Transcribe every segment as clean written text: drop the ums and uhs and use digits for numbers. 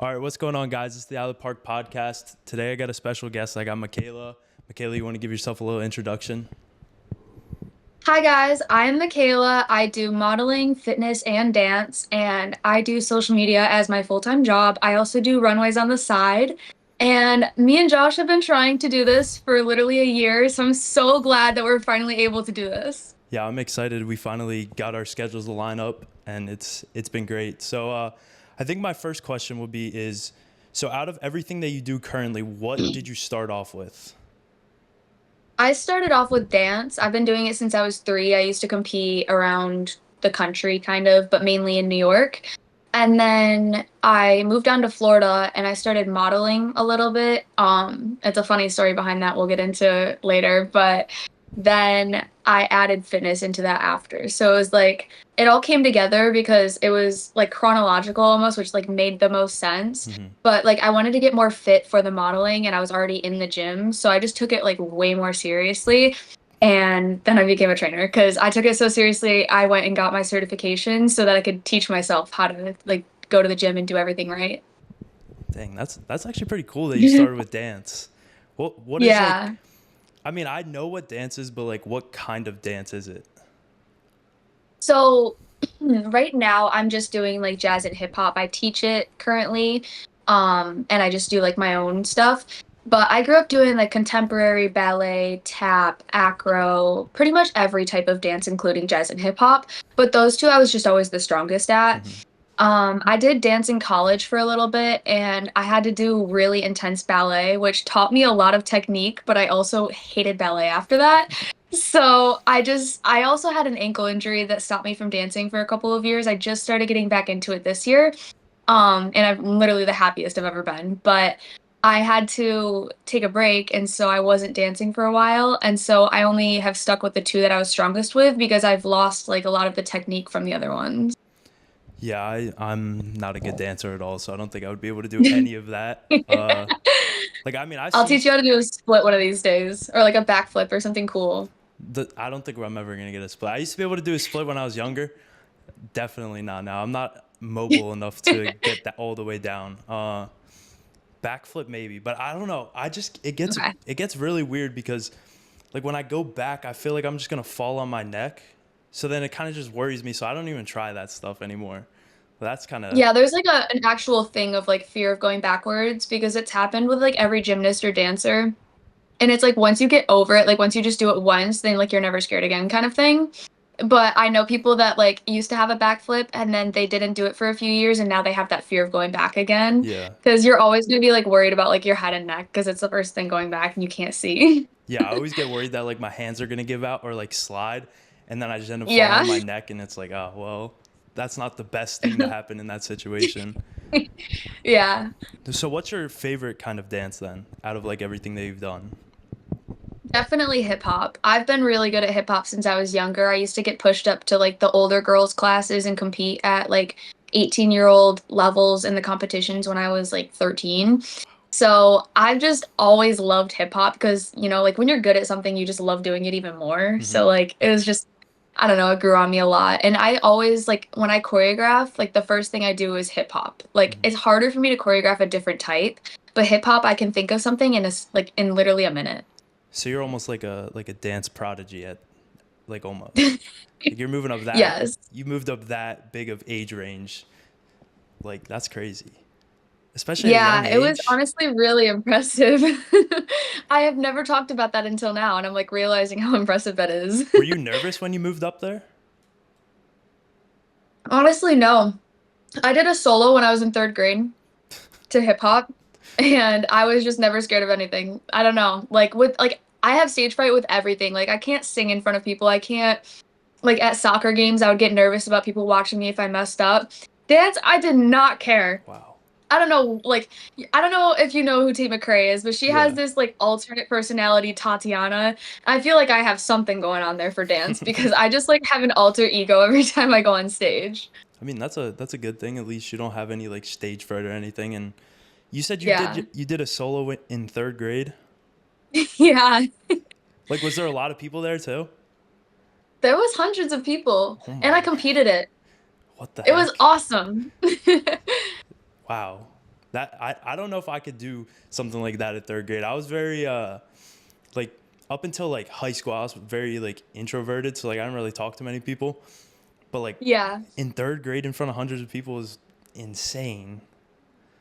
All right, what's going on, guys? It's the Out of the Park podcast. Today I got a special guest. I got Mikala. Mikala, you want to give yourself a little introduction? Hi guys, I'm Mikala. I do modeling, fitness, and dance, and I do social media as my full-time job. I also do runways on the side. And me and Josh have been trying to do this for literally a year, so I'm so glad that we're finally able to do this. Yeah, I'm excited. We finally got our schedules to line up, and it's been great. So I think my first question would be so out of everything that you do currently, what did you start off with? I started off with dance. I've been doing it since I was 3. I used to compete around the country, kind of, but mainly in New York. And then I moved down to Florida and I started modeling a little bit. It's a funny story behind that we'll get into later, but then I added fitness into that after. So it was like it all came together because it was like chronological almost, which like made the most sense. Hmm. But like I wanted to get more fit for the modeling and I was already in the gym, so I just took it like way more seriously. And then I became a trainer because I took it so seriously. I went and got my certification so that I could teach myself how to like go to the gym and do everything right. Dang, that's actually pretty cool that you started with dance. What is like? Yeah. I mean, I know what dance is, but like, what kind of dance is it? So right now I'm just doing like jazz and hip hop. I teach it currently. And I just do like my own stuff. But I grew up doing like contemporary ballet, tap, acro, pretty much every type of dance, including jazz and hip hop. But those two I was just always the strongest at. Hmm. I did dance in college for a little bit, and I had to do really intense ballet, which taught me a lot of technique, but I also hated ballet after that. So I also had an ankle injury that stopped me from dancing for a couple of years. I just started getting back into it this year. And I'm literally the happiest I've ever been. But I had to take a break, and so I wasn't dancing for a while. And so I only have stuck with the two that I was strongest with because I've lost like a lot of the technique from the other ones. Yeah, I'm not a good dancer at all, so I don't think I would be able to do any of that. Like, I mean, I've I'll seen teach you how to do a split one of these days, or like a backflip or something cool. I don't think I'm ever gonna get a split. I used to be able to do a split when I was younger. Definitely not now. I'm not mobile enough to get that all the way down. Backflip maybe, but I don't know. I just Okay. it gets really weird because like when I go back, I feel like I'm just gonna fall on my neck. So then it kind of just worries me. So I don't even try that stuff anymore. That's kind of Yeah, there's like an actual thing of like fear of going backwards because it's happened with like every gymnast or dancer. And it's like once you get over it, like once you just do it once, then like you're never scared again kind of thing. But I know people that like used to have a backflip and then they didn't do it for a few years and now they have that fear of going back again. yeah. Because you're always going to be like worried about like your head and neck because it's the first thing going back and you can't see. Yeah, I always get worried that like my hands are gonna give out or like slide, and then I just end up falling Yeah. on my neck, and it's like, oh well, that's not the best thing to happen in that situation. Yeah. So, what's your favorite kind of dance then, out of like everything that you've done? Definitely hip hop. I've been really good at hip hop since I was younger. I used to get pushed up to like the older girls' classes and compete at like 18-year-old levels in the competitions when I was like 13. So I've just always loved hip hop because, like when you're good at something, you just love doing it even more. Hmm. So like it was just, I don't know, it grew on me a lot. And I always like when I choreograph, like the first thing I do is hip hop. Like Hmm. it's harder for me to choreograph a different type, but hip hop I can think of something in like in literally a minute. So you're almost like a dance prodigy at like almost like you're moving up that Yes. you moved up that big of age range. Like that's crazy, especially at a young Yeah, it was age. honestly really impressive. I have never talked about that until now, and I'm like realizing how impressive that is. Were you nervous when you moved up there? Honestly, no. I did a solo when I was in third grade to hip hop, and I was just never scared of anything. I don't know. Like with like I have stage fright with everything. Like I can't sing in front of people. I can't like at soccer games, I would get nervous about people watching me if I messed up. Dance, I did not care. Wow. I don't know, like I don't know if you know who T McRae is, but she has Yeah. this like alternate personality, Tatiana. I feel like I have something going on there for dance because I just like have an alter ego every time I go on stage. I mean, that's a good thing. At least you don't have any like stage fright or anything. And you said Yeah. you did a solo in third grade. Yeah. Like, was there a lot of people there too? There was hundreds of people Oh and my I God. competed it. What the It was heck? awesome. Wow. I don't know if I could do something like that at third grade. I was very like up until like high school, I was very like introverted, so like I didn't really talk to many people. But like Yeah. in third grade in front of hundreds of people is insane.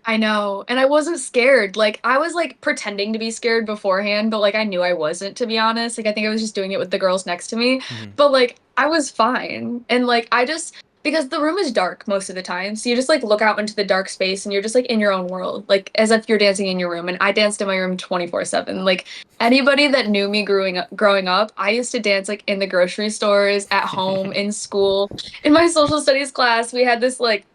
I know. And I wasn't scared. Like I was like pretending to be scared beforehand, but like I knew I wasn't, to be honest. Like I think I was just doing it with the girls next to me. Hmm. But like I was fine. And like I just because the room is dark most of the time. So you just like look out into the dark space and you're just like in your own world, like as if you're dancing in your room. And I danced in my room 24/7. Like anybody that knew me growing up, I used to dance like in the grocery stores, at home, in school. In my social studies class, we had this like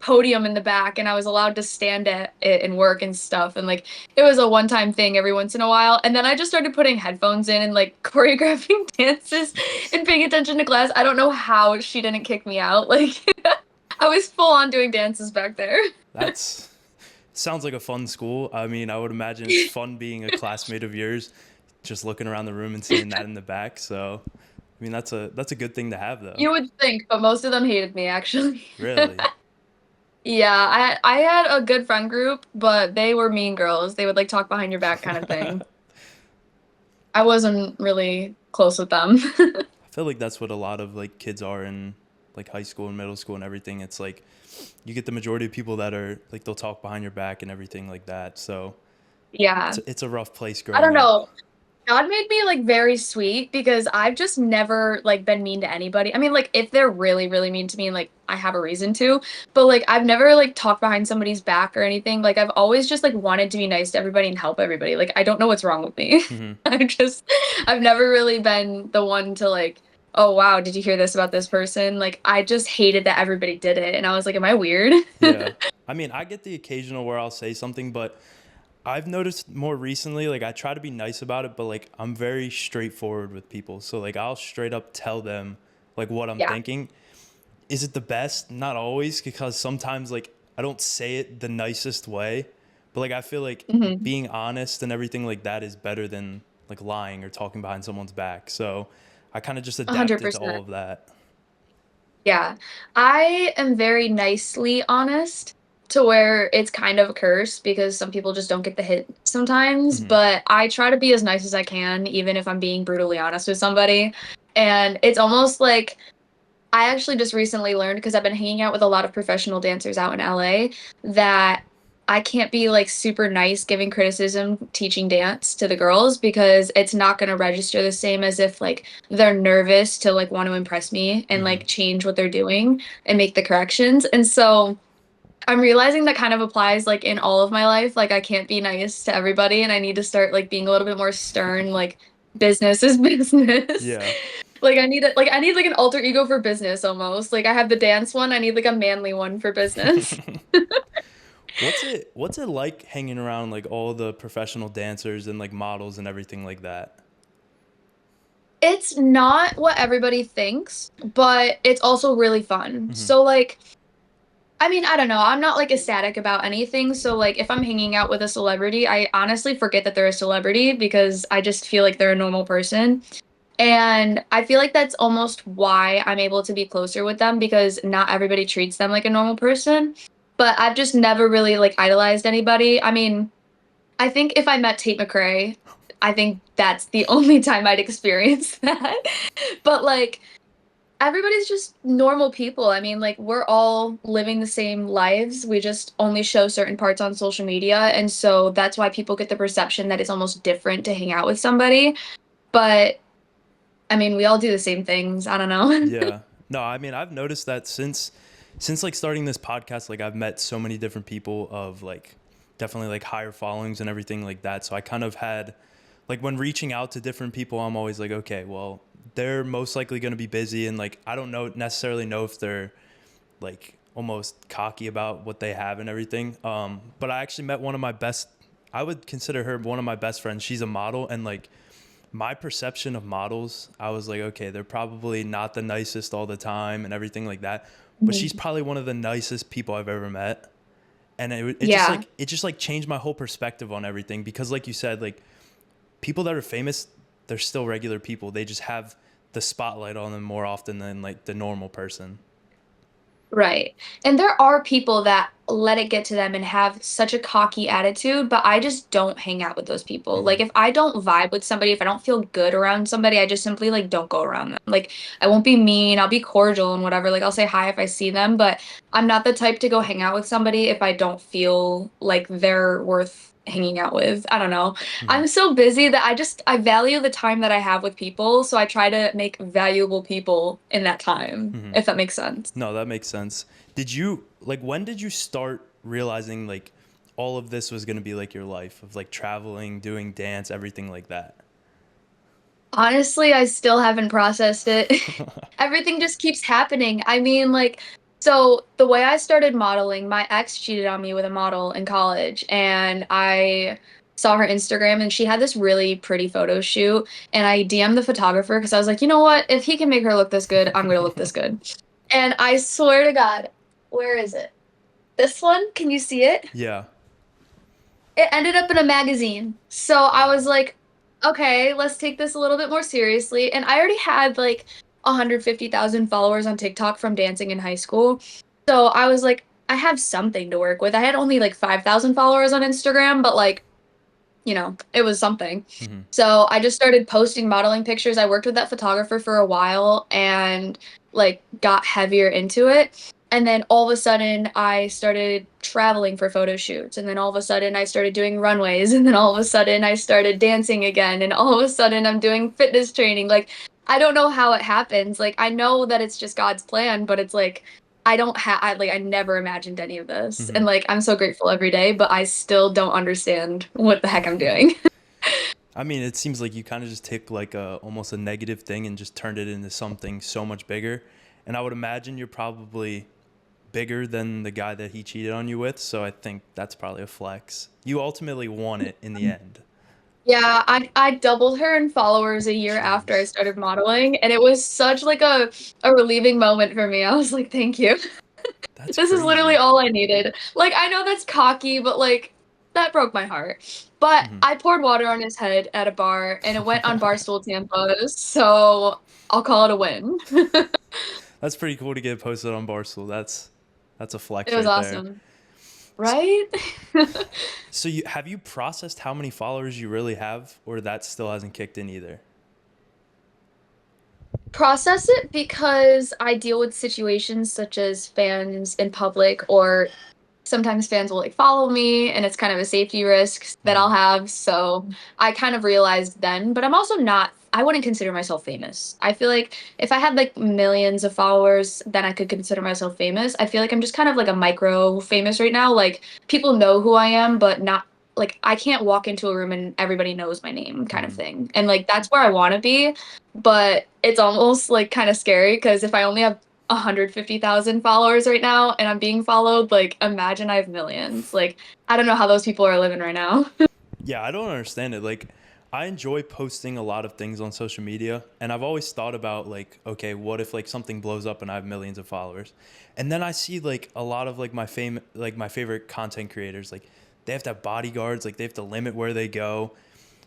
podium in the back and I was allowed to stand at it and work and stuff, and like it was a one-time thing every once in a while, and then I just started putting headphones in and like choreographing dances and paying attention to class. I don't know how she didn't kick me out. Like I was full on doing dances back there. That's sounds like a fun school. I mean, I would imagine it's fun being a classmate of yours, just looking around the room and seeing that in the back. So, I mean, that's a good thing to have, though. You would think, but most of them hated me actually. Really. Yeah, I had a good friend group, but they were mean girls. They would like talk behind your back kind of thing. I wasn't really close with them. I feel like that's what a lot of like kids are in like high school and middle school and everything. It's like you get the majority of people that are like they'll talk behind your back and everything like that. So Yeah. it's a rough place I don't growing up. know. God made me like very sweet because I've just never like been mean to anybody. I mean, like if they're really, really mean to me, like I have a reason to, but like I've never like talked behind somebody's back or anything. Like I've always just like wanted to be nice to everybody and help everybody. Like I don't know what's wrong with me. Hmm. I just I've never really been the one to like, oh wow, did you hear this about this person? Like I just hated that everybody did it and I was like, am I weird? Yeah. I mean, I get the occasional where I'll say something, but I've noticed more recently, like I try to be nice about it, but like I'm very straightforward with people. So like I'll straight up tell them like what I'm Yeah. thinking. Is it the best? Not always, because sometimes like I don't say it the nicest way, but like I feel like Hmm. being honest and everything like that is better than like lying or talking behind someone's back. So I kind of just 100%. adapted to all of that. Yeah. I am very nicely honest to where it's kind of a curse because some people just don't get the hit sometimes, Hmm. but I try to be as nice as I can, even if I'm being brutally honest with somebody. And it's almost like I actually just recently learned because I've been hanging out with a lot of professional dancers out in LA that I can't be like super nice giving criticism teaching dance to the girls because it's not going to register the same as if like they're nervous to like want to impress me and Hmm. like change what they're doing and make the corrections. And so I'm realizing that kind of applies like in all of my life. Like I can't be nice to everybody and I need to start like being a little bit more stern, like business is business. Yeah. Like I need like an alter ego for business almost. Like I have the dance one, I need like a manly one for business. What's it like hanging around like all the professional dancers and like models and everything like that? It's not what everybody thinks, but it's also really fun. Hmm. So like I mean, I don't know. I'm not like ecstatic about anything. So like if I'm hanging out with a celebrity, I honestly forget that they're a celebrity because I just feel like they're a normal person. And I feel like that's almost why I'm able to be closer with them because not everybody treats them like a normal person. But I've just never really like idolized anybody. I mean, I think if I met Tate McRae, I think that's the only time I'd experience that. But like everybody's just normal people. I mean, like we're all living the same lives. We just only show certain parts on social media, and so that's why people get the perception that it's almost different to hang out with somebody. But I mean, we all do the same things. I don't know. Yeah. No, I mean, I've noticed that since like starting this podcast, like I've met so many different people of like definitely like higher followings and everything like that. So I kind of had like when reaching out to different people, I'm always like, okay, well, they're most likely going to be busy and like I don't know necessarily know if they're like almost cocky about what they have and everything. But I actually met one of my best I would consider her one of my best friends. She's a model and like my perception of models, I was like, okay, they're probably not the nicest all the time and everything like that. But she's Mhm. probably one of the nicest people I've ever met. And Yeah. it just like changed my whole perspective on everything because like you said, like people that are famous, they're still regular people. They just have the spotlight on them more often than like the normal person. Right. And there are people that let it get to them and have such a cocky attitude, but I just don't hang out with those people. Hmm. Like if I don't vibe with somebody, if I don't feel good around somebody, I just simply like don't go around them. Like I won't be mean, I'll be cordial and whatever. Like I'll say hi if I see them, but I'm not the type to go hang out with somebody if I don't feel like they're worth hanging out with. I don't know. Hmm. I'm so busy that I value the time that I have with people, so I try to make valuable people in that time, Hmm. if that makes sense. No, that makes sense. Did you like when did you start realizing like all of this was going to be like your life of like traveling, doing dance, everything like that? Honestly, I still haven't processed it. Everything just keeps happening. I mean, like, so the way I started modeling, my ex cheated on me with a model in college, and I saw her Instagram, and she had this really pretty photo shoot, and I DM'd the photographer because I was like, you know what? If he can make her look this good, I'm gonna look this good. And I swear to God, where is it? This one? Can you see it? Yeah. It ended up in a magazine. So I was Wow. like, okay, let's take this a little bit more seriously. And I already had like 150,000 followers on TikTok from dancing in high school. So I was like, I have something to work with. I had only like 5,000 followers on Instagram, but like, it was something. Hmm. So I just started posting modeling pictures. I worked with that photographer for a while and like got heavier into it. And then all of a sudden I started traveling for photo shoots. And then all of a sudden I started doing runways. And then all of a sudden I started dancing again. And all of a sudden I'm doing fitness training. Like I don't know how it happens. Like I know that it's just God's plan, but it's like I never imagined any of this. Hmm. And like I'm so grateful every day, but I still don't understand what the heck I'm doing. I mean, it seems like you kind of just took like a almost a negative thing and just turned it into something so much bigger. And I would imagine you're probably bigger than the guy that he cheated on you with, so I think that's probably a flex. You ultimately won it in the end. Yeah, I doubled her in followers a year after I Jeez. started modeling, and it was such like a relieving moment for me. I was like, "Thank you. That's This is literally crazy. all I needed." Like, I know that's cocky, but like that broke my heart. But Hmm. I poured water on his head at a bar, and it went on Barstool Tampa, so I'll call it a win. That's pretty cool to get posted on Barstool. That's a It flex was right there. awesome, right? So you have you processed how many followers you really have, or that still hasn't kicked in either? Process it because I deal with situations such as fans in public, or sometimes fans will like follow me and it's kind of a safety risk that Hmm. I'll have. So I kind of realized then, but I'm also not, I wouldn't consider myself famous. I feel like if I had like millions of followers, then I could consider myself famous. I feel like I'm just kind of like a micro famous right now. Like people know who I am, but not like I can't walk into a room and everybody knows my name kind of Hmm. thing. And like that's where I want to be, but it's almost like kind of scary because if I only have 150,000 followers right now and I'm being followed, like imagine I have millions. Like I don't know how those people are living right now. Yeah, I don't understand it. Like, I enjoy posting a lot of things on social media, and I've always thought about like, okay, what if like something blows up and I have millions of followers, and then I see like a lot of like like my favorite content creators, like they have to have bodyguards, like they have to limit where they go.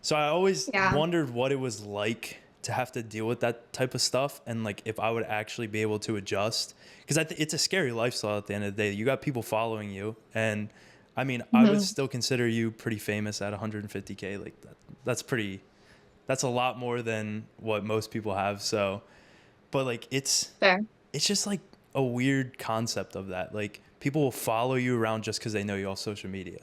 So I always Yeah. wondered what it was like to have to deal with that type of stuff, and like if I would actually be able to adjust, because it's a scary lifestyle at the end of the day. You got people following you, and I mean, I would Hmm. still consider you pretty famous at 150K. Like that's pretty. That's a lot more than what most people have. So, but like Fair. it's just like a weird concept of that. Like people will follow you around just because they know you off social media.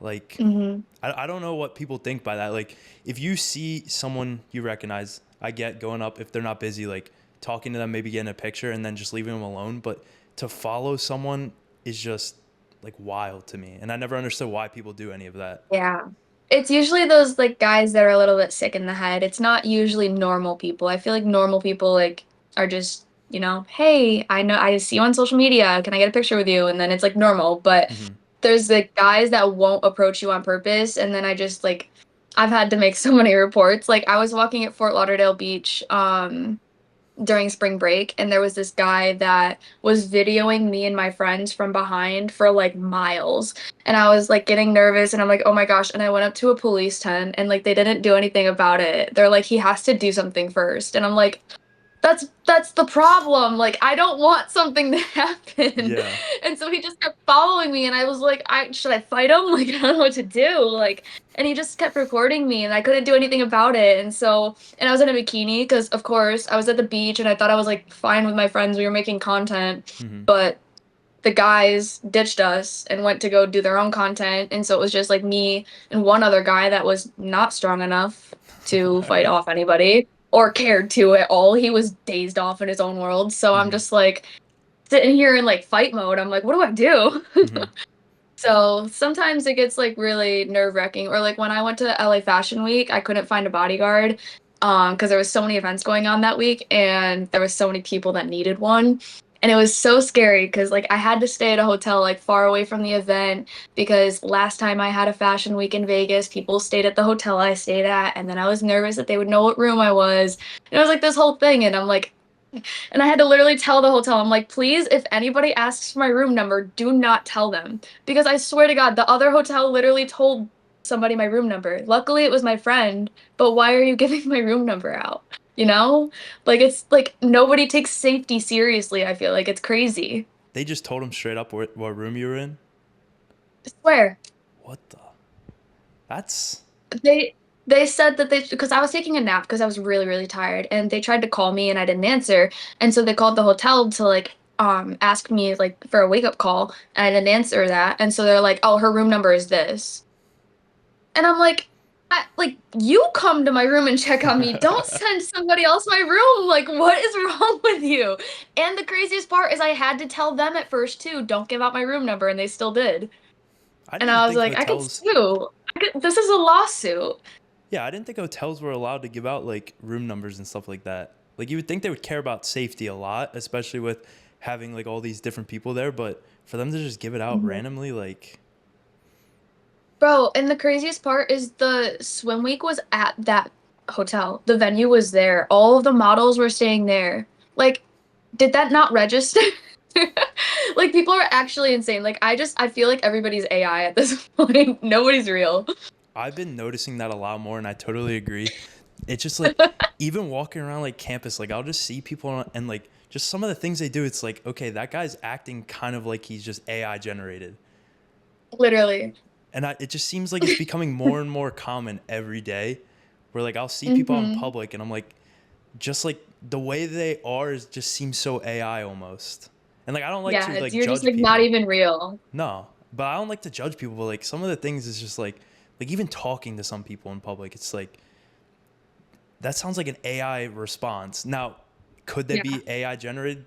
Like Hmm. I don't know what people think by that. Like if you see someone you recognize, I get going up if they're not busy, like talking to them, maybe getting a picture and then just leaving them alone. But to follow someone is just like wild to me. And I never understood why people do any of that. Yeah. It's usually those like guys that are a little bit sick in the head. It's not usually normal people. I feel like normal people like are just, hey, I know I see you on social media. Can I get a picture with you? And then it's like normal. But Hmm. there's the guys that won't approach you on purpose. And then I just like I've had to make so many reports. Like I was walking at Fort Lauderdale Beach, during spring break, and there was this guy that was videoing me and my friends from behind for like miles, and I was like getting nervous and I'm like, oh my gosh. And I went up to a police tent and like they didn't do anything about it. They're like, he has to do something first, and I'm like, That's the problem. Like I don't want something to happen. Yeah. And so he just kept following me and I was like, I should I fight him? Like I don't know what to do. Like and he just kept recording me and I couldn't do anything about it. And I was in a bikini because of course I was at the beach and I thought I was like fine with my friends. We were making content, Hmm. but the guys ditched us and went to go do their own content. And so it was just like me and one other guy that was not strong enough to All fight right. off anybody or cared to at all. He was dazed off in his own world. So I'm Hmm. just like sitting here in like fight mode. I'm like, what do I do? Hmm. So sometimes it gets like really nerve-wracking. Or like when I went to LA Fashion Week, I couldn't find a bodyguard because there was so many events going on that week and there was so many people that needed one. And it was so scary because like I had to stay at a hotel like far away from the event because last time I had a fashion week in Vegas, people stayed at the hotel I stayed at, and then I was nervous that they would know what room I was. And it was like this whole thing, and I'm like, and I had to literally tell the hotel, I'm like, please, if anybody asks for my room number, do not tell them. Because I swear to God, the other hotel literally told somebody my room number. Luckily, it was my friend, but why are you giving my room number out? You know? Like, it's like nobody takes safety seriously, I feel like. It's crazy. They just told him straight up what room you were in. I swear. What the? That's They they said that they because I was taking a nap because I was really really tired and they tried to call me and I didn't answer and so they called the hotel to like ask me like for a wake up call and I didn't answer that and so they're like, oh, her room number is this, and I'm like, like you come to my room and check on me, don't send somebody else my room, like what is wrong with you? And the craziest part is I had to tell them at first too, don't give out my room number, and they still did. I And didn't even I was think like, I could hotels. sue. This is a lawsuit. Yeah, I didn't think hotels were allowed to give out like room numbers and stuff like that. Like you would think they would care about safety a lot, especially with having like all these different people there, but for them to just give it out Mhm. randomly, like Bro, and the craziest part is the swim week was at that hotel. The venue was there. All of the models were staying there. Like, did that not register? Like, people are actually insane. Like, I feel like everybody's AI at this point. Nobody's real. I've been noticing that a lot more and I totally agree. It's just like even walking around like campus, like I'll just see people and like just some of the things they do, it's like, okay, that guy's acting kind of like he's just AI generated. Literally. And it just seems like it's becoming more and more common every day where like I'll see people out in Hmm. public and I'm like, just like the way they are is just seems so AI almost. And like I don't like Yeah, to it's like you're just judge like not people. even real. No, but I don't like to judge people. But like some of the things is just like even talking to some people in public, it's like that sounds like an AI response. Now, could they Yeah. be AI generated?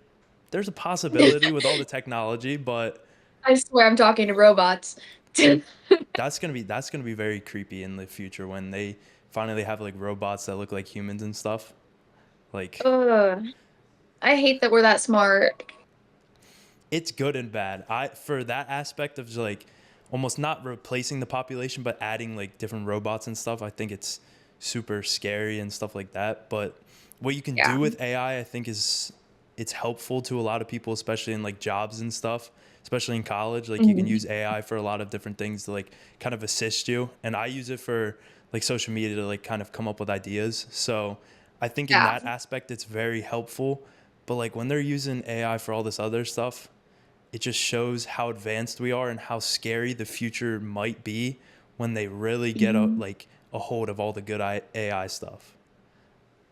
There's a possibility with all the technology, but I swear I'm talking to robots. that's gonna be very creepy in the future when they finally have like robots that look like humans and stuff. Like Ugh. I hate that we're that smart. it's good and bad. I for that aspect of just like almost not replacing the population but adding like different robots and stuff, I think it's super scary and stuff like that. But what you can Yeah. do with AI, I think is it's helpful to a lot of people, especially in like jobs and stuff, especially in college. Like you can Mhm. use AI for a lot of different things to like kind of assist you. And I use it for like social media to like kind of come up with ideas. So I think in Yeah. that aspect it's very helpful. But like when they're using AI for all this other stuff, it just shows how advanced we are and how scary the future might be when they really get Mhm. like a hold of all the good AI stuff.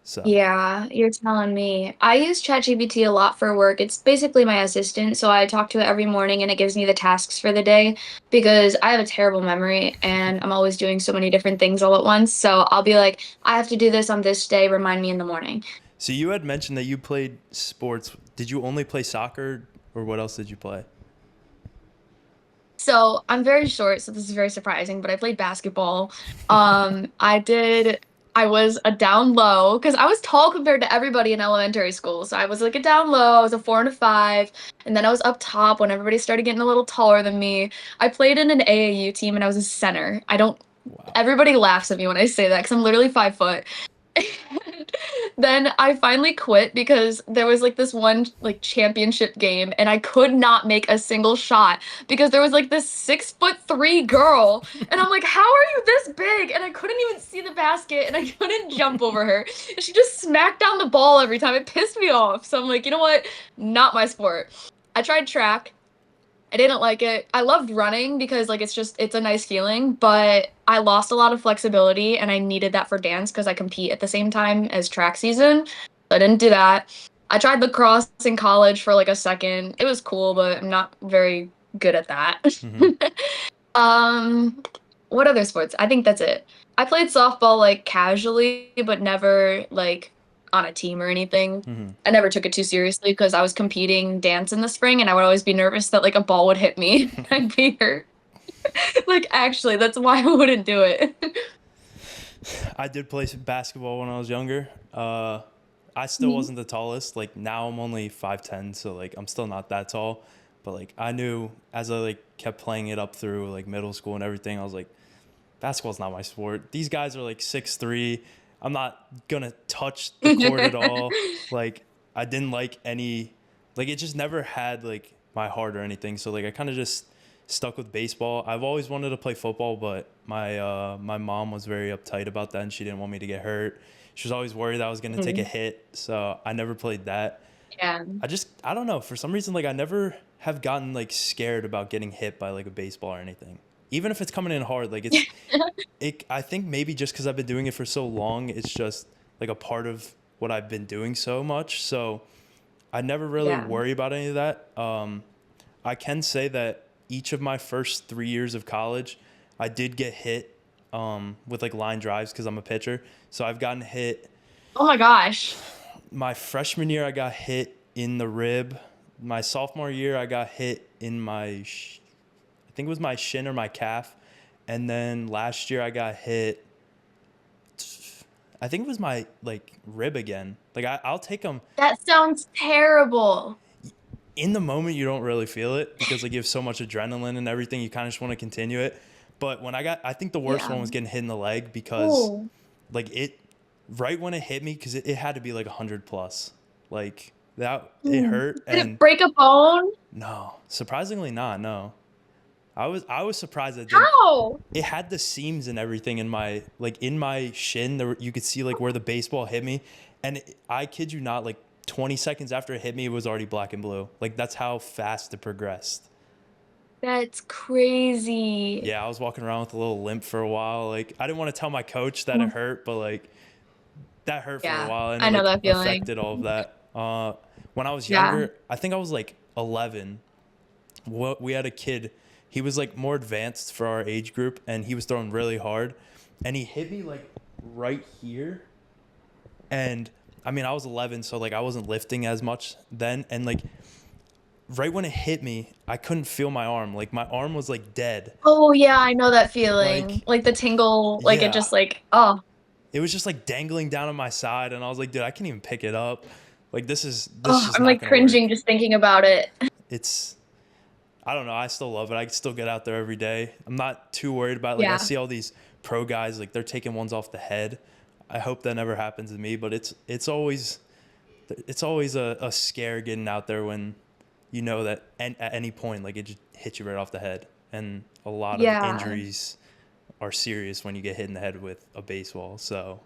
So, Yeah, you're telling me. I use ChatGPT a lot for work. It's basically my assistant, so I talk to it every morning and it gives me the tasks for the day because I have a terrible memory and I'm always doing so many different things all at once. So I'll be like, I have to do this on this day, remind me in the morning. so you had mentioned that you played sports. Did you only play soccer or what else did you play? So I'm very short, so this is very surprising, but I played basketball. I was a down low because I was tall compared to everybody in elementary school. So I was like a down low, I was a 4 and a 5, and then I was up top when everybody started getting a little taller than me. I played in an AAU team and I was a center. I don't, Wow. everybody laughs at me when I say that because I'm literally 5 foot. Then I finally quit because there was like this one like championship game and I could not make a single shot because there was like this 6'3" girl and I'm like, how are you this big? And I couldn't even see the basket and I couldn't jump over her. And she just smacked down the ball every time. It pissed me off. So I'm like, you know what? Not my sport. I tried track. I didn't like it. I loved running because like it's a nice feeling, but I lost a lot of flexibility and I needed that for dance because I compete at the same time as track season. So I didn't do that. I tried lacrosse in college for like a second. It was cool, but I'm not very good at that. Hmm. um what other sports? I think that's it. I played softball like casually, but never like on a team or anything. Hmm. I never took it too seriously because I was competing dance in the spring and I would always be nervous that like a ball would hit me. I'd be hurt. Like actually, that's why I wouldn't do it. I did play basketball when I was younger. I still wasn't the tallest. Like now I'm only 5'10", so like I'm still not that tall. But like I knew as I like kept playing it up through like middle school and everything, I was like, basketball's not my sport. These guys are like 6'3". I'm not gonna touch the court at all. Like I didn't like any, like it just never had like my heart or anything. So like I kind of just stuck with baseball. I've always wanted to play football, but my mom was very uptight about that, and she didn't want me to get hurt. She was always worried that I was gonna take a Mhm. hit, so I never played that. Yeah. I don't know, for some reason like I never have gotten like scared about getting hit by like a baseball or anything. Even if it's coming in hard, like I think maybe just because I've been doing it for so long, it's just like a part of what I've been doing so much. So I never really Yeah. worry about any of that. I can say that each of my first 3 years of college, I did get hit with like line drives because I'm a pitcher. So I've gotten hit. Oh my gosh. My freshman year, I got hit in the rib. My sophomore year, I got hit in I think it was my shin or my calf. And then last year, I got hit. I think it was my like rib again. Like I'll take them That sounds terrible. in the moment. You don't really feel it because like you have so much adrenaline and everything. You kind of just want to continue it. But I think the worst Yeah. one was getting hit in the leg because Oh. like right when it hit me, because it had to be like 100 plus. Like that, it Hmm. hurt. Did it And break a bone? no, surprisingly not. No, I was surprised that it didn't. How? It had the seams and everything in my shin. You could see like where the baseball hit me, and I kid you not, like 20 seconds after it hit me, it was already black and blue. Like that's how fast it progressed. That's crazy. Yeah, I was walking around with a little limp for a while. Like I didn't want to tell my coach that it Mm. hurt, but like that hurt for a Yeah, while, and I it know like that feeling. affected all of that. When I was Yeah. younger, I think I was like 11. We had a kid. He was like more advanced for our age group, and he was throwing really hard, and he hit me like right here. And I mean, I was 11, so like I wasn't lifting as much then, and like right when it hit me, I couldn't feel my arm. Like my arm was like dead. Oh yeah, I know that feeling. Like Like the tingle, like it yeah, just like, oh, it was just like dangling down on my side, and I was like, dude, I can't even pick it up. Like this oh, is I'm not like gonna work. cringing just thinking about it. It's I don't know. I still love it. I still get out there every day. I'm not too worried about like I Yeah. see all these pro guys like they're taking ones off the head. I hope that never happens to me, but it's always a scare getting out there when you know that at any point like it just hits you right off the head, and a lot of Yeah. injuries are serious when you get hit in the head with a baseball. So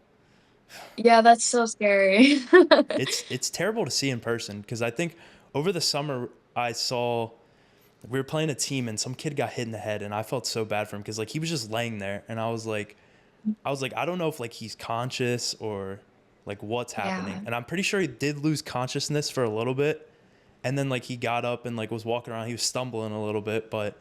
Yeah, that's so scary. it's terrible to see in person because I think over the summer I saw we were playing a team and some kid got hit in the head, and I felt so bad for him because like he was just laying there, and I was like I don't know if like he's conscious or like what's happening, Yeah. and I'm pretty sure he did lose consciousness for a little bit, and then like he got up and like was walking around. He was stumbling a little bit, but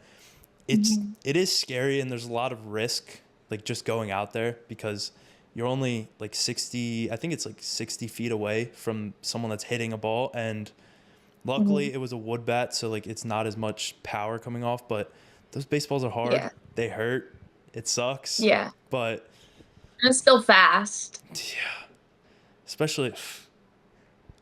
Mhm. it is scary, and there's a lot of risk like just going out there because you're only like 60, I think it's like 60 feet away from someone that's hitting a ball, and Mhm. luckily it was a wood bat, so like it's not as much power coming off, but those baseballs are hard. Yeah. They hurt. It sucks. Yeah. But And it's still fast. yeah, especially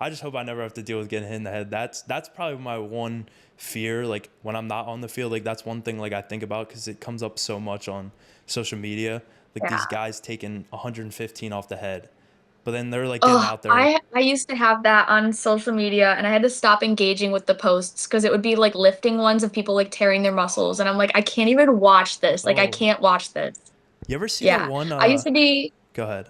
I just hope I never have to deal with getting hit in the head. That's probably my one fear. Like when I'm not on the field, like that's one thing like I think about because it comes up so much on social media. Like these Yeah. guys taking 115 off the head. but then they're like getting Oh, out there. I used to have that on social media and I had to stop engaging with the posts because it would be like lifting ones of people like tearing their muscles and I'm like, I can't even watch this. Like I Oh, can't watch this. you ever see the Yeah. one? I used to be Go ahead.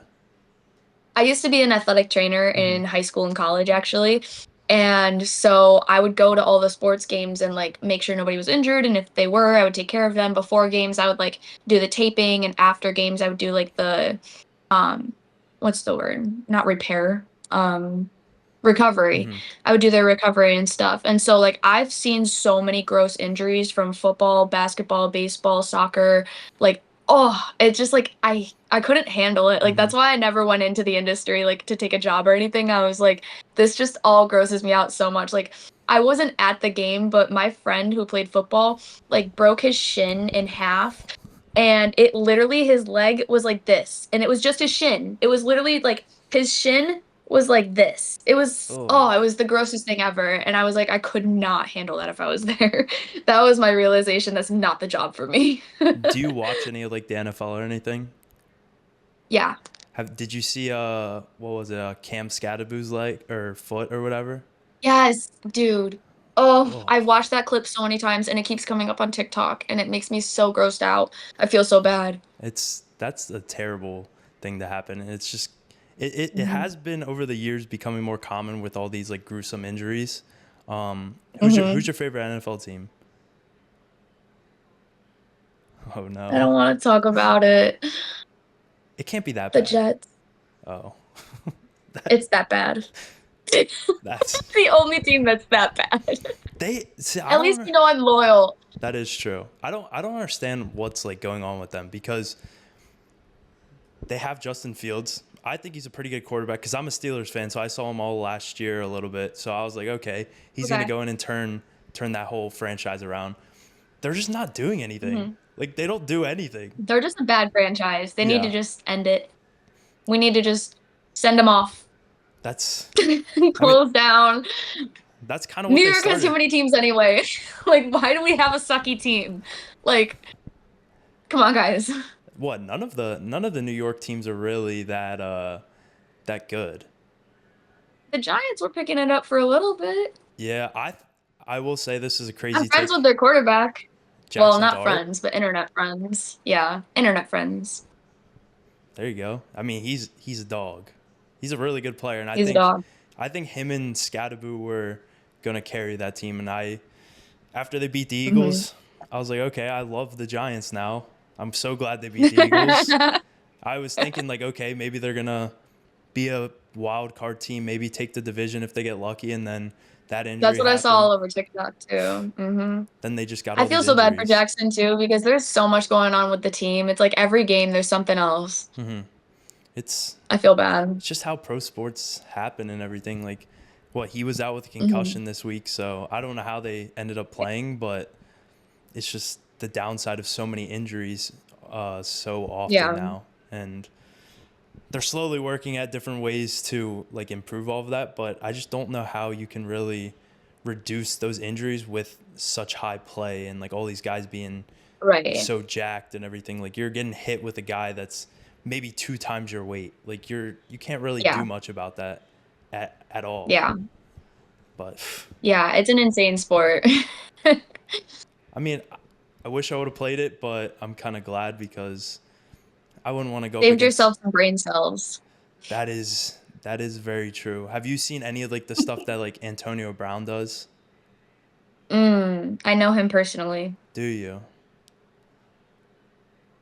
I used to be an athletic trainer Hmm. in high school and college actually. And so I would go to all the sports games and like make sure nobody was injured and if they were, I would take care of them. Before games, I would like do the taping and after games I would do like the um what's the word? Not repair. Recovery. Hmm. I would do their recovery and stuff. And so like I've seen so many gross injuries from football, basketball, baseball, soccer, like oh, it's just like I couldn't handle it. Like Hmm. that's why I never went into the industry like to take a job or anything. I was like this just all grosses me out so much. Like I wasn't at the game, but my friend who played football like broke his shin in half and it literally his leg was like this and it was just his shin. It was literally like his shin was like this. It was Oh, oh, it was the grossest thing ever. And I was like, I could not handle that if I was there. That was my realization that's not the job for me. do you watch any of like the NFL or anything? Yeah. Did you see what was it, Cam Scadaboo's like or foot or whatever? Yes, dude. Oh, Oh, I've watched that clip so many times and it keeps coming up on TikTok and it makes me so grossed out. I feel so bad. that's a terrible thing to happen. It's just it Hmm. has been over the years becoming more common with all these like gruesome injuries. Who's Hmm. your favorite NFL team? Oh I no, don't want to talk about it. it can't be that The bad. Jets. Oh, It's that bad. that's The only team that's that bad. they see. I At least don't. you know I'm loyal. That is true. I don't understand what's like going on with them because they have Justin Fields. I think he's a pretty good quarterback because I'm a Steelers fan, so I saw him all last year a little bit. So I was like, okay, he's gonna Okay. go in and turn that whole franchise around. They're just not doing anything. Hmm. Like they don't do anything. They're just a bad franchise. They need to Yeah, just end it. We need to just send them off. that's. I mean, Close down. that's kind of New what they York has too started. many teams anyway. Like, why do we have a sucky team? Like, come on, guys. What? None of the New York teams are really that good. The Giants were picking it up for a little bit. Yeah, I will say this is a I'm crazy friends with take. their quarterback. Well, Jackson not Dart. friends, but internet friends. Yeah, internet friends. There you go. I mean, he's a dog. He's a really good player, and I He's a think dog. I think him and Scadaboo were gonna carry that team. And after they beat the Hmm. Eagles, I was like, okay, I love the Giants now. I'm so glad they beat the Eagles. I was thinking like, okay, maybe they're gonna be a wild card team, maybe take the division if they get lucky, and then that That's injury what I saw happened. all over TikTok too. Then they just got I all feel these so bad for injuries. Jackson too because there's so much going on with the team. It's like every game there's something else. It's I feel bad. it's just how pro sports happen and everything. Like, what he was out with a Hmm. concussion this week, so I don't know how they ended up playing, but it's just the downside of so many injuries so often Yeah. now, and they're slowly working at different ways to like improve all of that. But I just don't know how you can really reduce those injuries with such high play and like all these guys being Right. so jacked and everything. Like you're getting hit with a guy that's maybe two times your weight. Like you can't really do Yeah. much about that at all. Yeah. But Yeah. It's an insane sport. I mean, I wish I would have played it, but I'm kind of glad because I wouldn't want to go up Saved against. yourself some brain cells. That is very true. Have you seen any of like the stuff that like Antonio Brown does? I know him personally. Do you?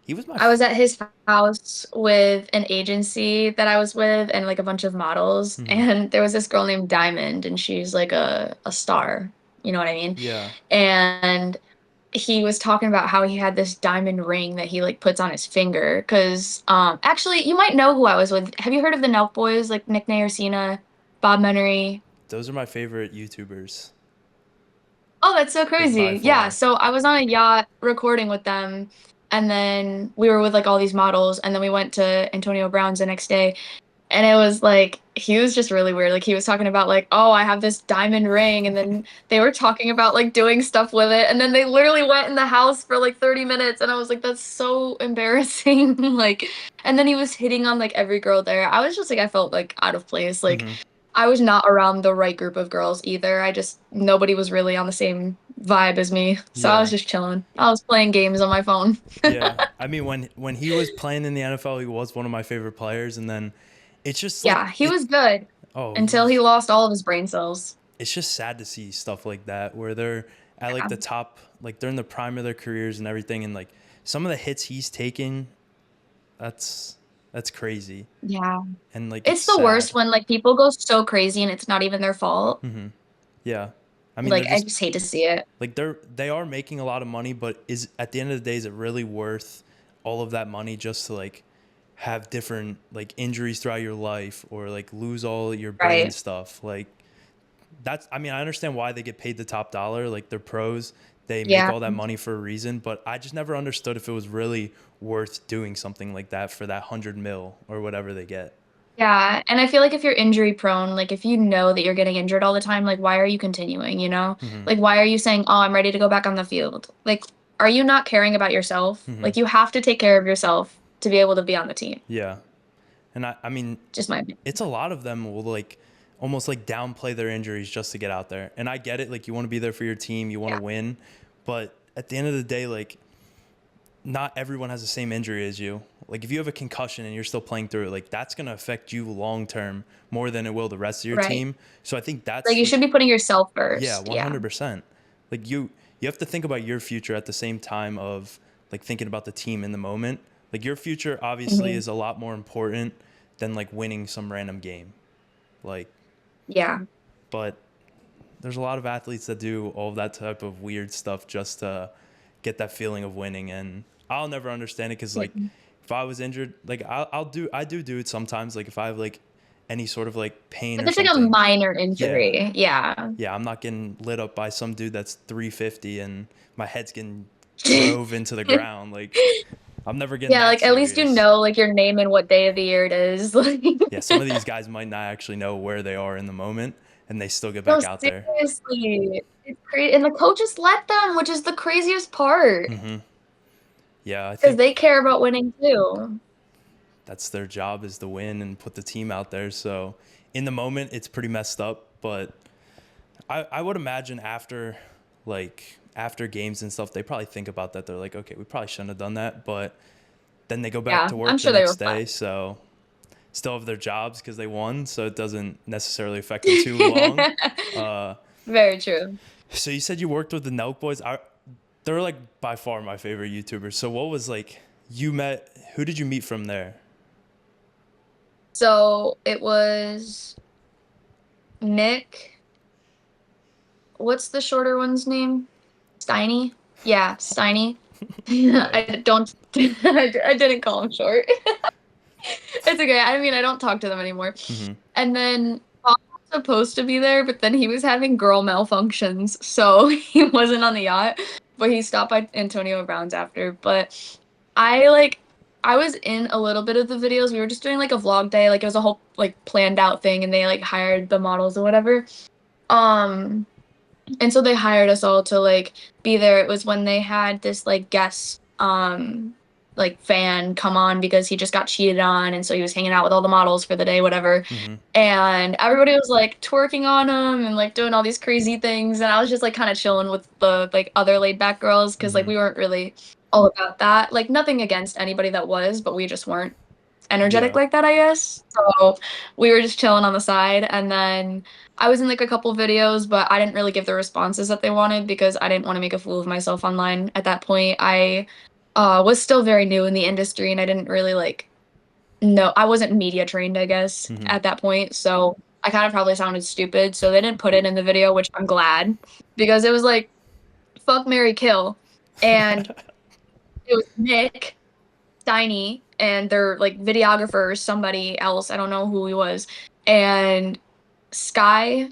He was my. I was at his house with an agency that I was with and like a bunch of models. Mhm. And there was this girl named Diamond, and she's like a star. You know what I mean? Yeah. And he was talking about how he had this diamond ring that he like puts on his finger. Cause actually you might know who I was with. Have you heard of the Nelk Boys, like Nick Nayercina, Bob Menery? Those are my favorite YouTubers, Oh, that's so like by crazy. Yeah, far. so I was on a yacht recording with them, and then we were with like all these models, and then we went to Antonio Brown's the next day, And it was like he was just really weird. Like he was talking about like, oh, I have this diamond ring, and then they were talking about like doing stuff with it, and then they literally went in the house for like 30 minutes, and I was like, that's so embarrassing. Like, and then he was hitting on like every girl there. I was just like, I felt like out of place. Like Hmm. I was not around the right group of girls either. I just nobody was really on the same vibe as me. So I was Yeah. just chilling. I was playing games on my phone. Yeah. I mean, when he was playing in the NFL, he was one of my favorite players, and then it's just like Yeah, he was good until he he's lost all of his brain cells. it's just sad to see stuff like that where they're at like the top, like they're in the prime of their careers and everything, and like some of the hits he's taken, that's that's crazy, Yeah. and like it's It's the worst sad. when like people go so crazy and it's not even their fault. Hmm. Yeah. I mean, they're Like I just just hate to see it. like they are making a lot of money, but is at the end of the day, is it really worth all of that money just to like have different like injuries throughout your life or like lose all your brain Right. stuff? Like that's, I mean, I understand why they get paid the top dollar, like they're pros, they make Yeah. all that money for a reason, but I just never understood if it was really worth doing something like that for that 100 mil or whatever they get. Yeah. And I feel like if you're injury prone, like if you know that you're getting injured all the time, like why are you continuing, you know? Hmm. Like why are you saying, "Oh, I'm ready to go back on the field?" Like are you not caring about yourself? Hmm. Like you have to take care of yourself to be able to be on the team. Yeah. And I mean, Just my opinion. it's a lot of them will like almost like downplay their injuries just to get out there. And I get it, like you want to be there for your team, you want Yeah. to win, but at the end of the day, like not everyone has the same injury as you. Like if you have a concussion and you're still playing through it, like that's going to affect you long term more than it will the rest of your Right. team. So I think Like that's you should be putting yourself yeah, first. Yeah. 100%. Like you have to think about your future at the same time of like thinking about the team in the moment. Like your future obviously Hmm. is a lot more important than like winning some random game. Like Yeah. but there's a lot of athletes that do all of that type of weird stuff just to get that feeling of winning, and I'll never understand it because like if I was injured, like I do it sometimes, like if I have like any sort of like pain If or it's like a something. minor Yeah. injury, yeah. Yeah, I'm not getting lit up by some dude that's 350 and my head's getting drove into the ground. Like I'm never getting Yeah, that like at least you serious. know like your name and what day of the year it is. Like Yeah, some of these guys might not actually know where they are in the moment and they still get no, back out there. seriously. It's crazy. And the coaches let them, which is the craziest part. Hmm. Yeah, I Because think they care about winning too. that's their job, is to win and put the team out there. So in the moment, it's pretty messed up. But I would imagine after games and stuff, they probably think about that. They're like, okay, we probably shouldn't have done that. But then they go back Yeah, to I'm work the sure they next were day. fine. So still have their jobs because they won. So it doesn't necessarily affect them too long. Uh, Very true. so you said you worked with the Nelk Boys. They're like by far my favorite YouTubers. So what was like, who did you meet from there? So it was Nick. What's the shorter one's name? Steiny? Yeah, Steiny. Okay. I don't, I didn't call him short. It's okay. I mean, I don't talk to them anymore. Hmm. And then Bob was supposed to be there, but then he was having girl malfunctions, so he wasn't on the yacht. But he stopped by Antonio Brown's after. But I like I was in a little bit of the videos. We were just doing like a vlog day, like it was a whole like planned out thing, and they like hired the models or whatever. Um, and so they hired us all to like be there. It was when they had this like guest like fan come on because he just got cheated on, and so he was hanging out with all the models for the day, whatever. Hmm. And everybody was like twerking on him and like doing all these crazy things, and I was just like kind of chilling with the like other laid back girls because like Hmm. we weren't really all about that. Like nothing against anybody that was, but we just weren't energetic Yeah. like that, I guess. So we were just chilling on the side, and then I was in like a couple videos, but I didn't really give the responses that they wanted because I didn't want to make a fool of myself online at that point. I was still very new in the industry, and I didn't really like know, I wasn't media trained, I guess, Hmm. at that point. So I kind of probably sounded stupid. So they didn't put it in the video, which I'm glad because it was like fuck Mary Kill. And it was Nick, Steiny, and their like videographer, somebody else. I don't know who he was. And Sky,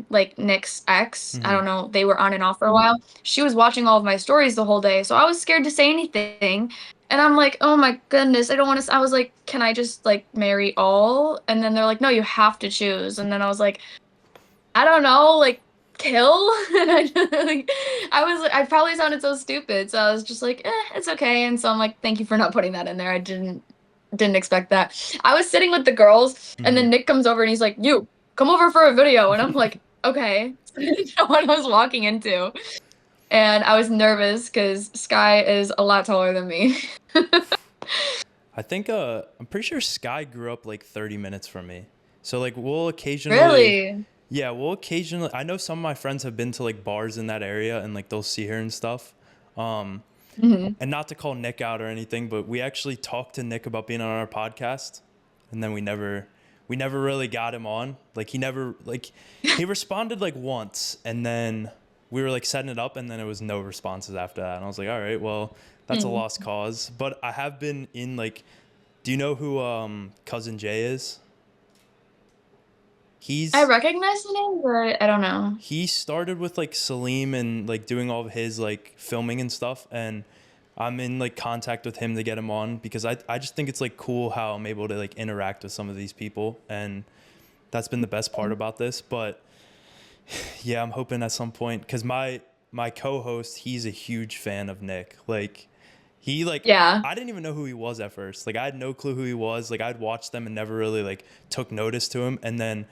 like Nick's ex, I Hmm. don't know, they were on and off for a while. She was watching all of my stories the whole day, so I was scared to say anything. And I'm like, oh my goodness, I don't want to. I was like, can I just like marry all? And then they're like, no, you have to choose. And then I was like, I don't know, like kill. And I was like, I probably sounded so stupid, so I was just like, it's okay. And so I'm like, thank you for not putting that in there. I didn't expect that. I was sitting with the girls, and Hmm. then Nick comes over and he's like, "You come over for a video," and I'm like, "Okay." I didn't know what I was walking into, and I was nervous because Sky is a lot taller than me. I think I'm pretty sure Sky grew up like 30 minutes from me. So like we'll occasionally, Really? yeah, we'll occasionally. I know some of my friends have been to like bars in that area and like they'll see her and stuff. Um, Hmm. and not to call Nick out or anything, but we actually talked to Nick about being on our podcast, and then we never really got him on. Like he never like he responded like once, and then we were like setting it up, and then it was no responses after that. And I was like, all right, well, that's a Hmm. lost cause. But I have been in like, do you know who cousin Jay is? I He's recognize the name, but I don't know. he started with like Salim and like doing all of his like filming and stuff, and I'm in like contact with him to get him on because I just think it's like cool how I'm able to like interact with some of these people, and that's been the best part about this. But yeah, I'm hoping at some point because my co-host, he's a huge fan of Nick. Like he like Yeah. I didn't even know who he was at first. Like I had no clue who he was. Like I'd watched them and never really like took notice to him, and then